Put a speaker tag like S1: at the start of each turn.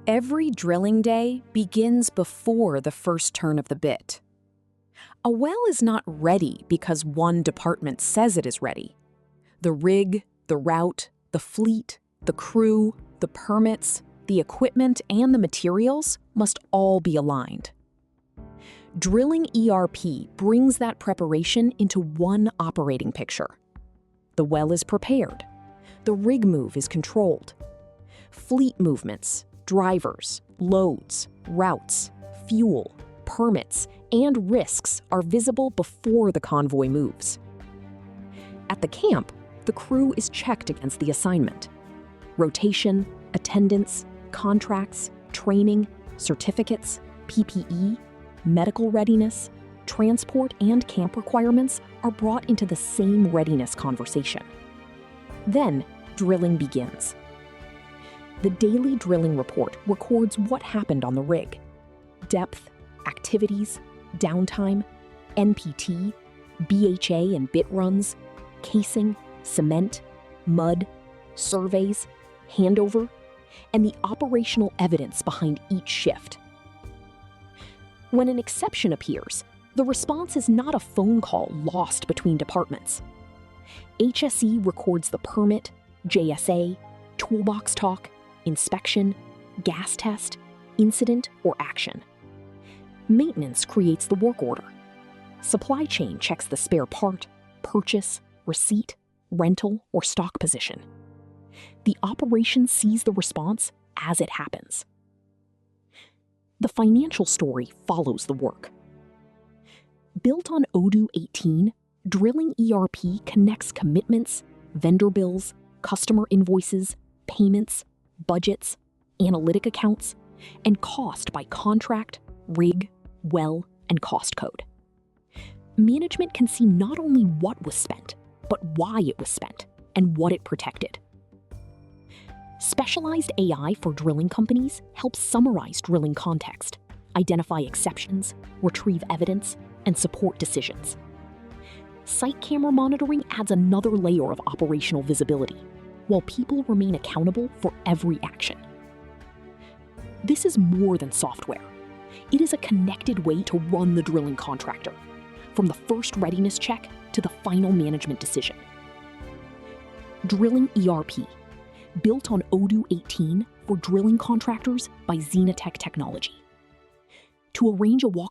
S1: Every drilling day begins before the first turn of the bit. A well is not ready because one department says it is ready. The rig, the route, the fleet, the crew, the permits, the equipment, and the materials must all be aligned. Drilling ERP brings that preparation into one operating picture. The well is prepared. The rig move is controlled. Fleet movements, drivers, loads, routes, fuel, permits, and risks are visible before the convoy moves. At the camp, the crew is checked against the assignment. Rotation, attendance, contracts, training, certificates, PPE, medical readiness, transport, and camp requirements are brought into the same readiness conversation. Then, drilling begins. The daily drilling report records what happened on the rig: depth, activities, downtime, NPT, BHA and bit runs, casing, cement, mud, surveys, handover, and the operational evidence behind each shift. When an exception appears, the response is not a phone call lost between departments. HSE records the permit, JSA, toolbox talk, inspection, gas test, incident, or action. Maintenance creates the work order. Supply chain checks the spare part, purchase, receipt, rental, or stock position. The operation sees the response as it happens. The financial story follows the work. Built on Odoo 18, Drilling ERP connects commitments, vendor bills, customer invoices, payments, budgets, analytic accounts, and cost by contract, rig, well, and cost code. Management can see not only what was spent, but why it was spent and what it protected. Specialized AI for drilling companies helps summarize drilling context, identify exceptions, retrieve evidence, and support decisions. Site camera monitoring adds another layer of operational visibility, while people remain accountable for every action. This is more than software. It is a connected way to run the drilling contractor, from the first readiness check to the final management decision. Drilling ERP, built on Odoo 18 for drilling contractors by Zenatech Technology. To arrange a walkthrough,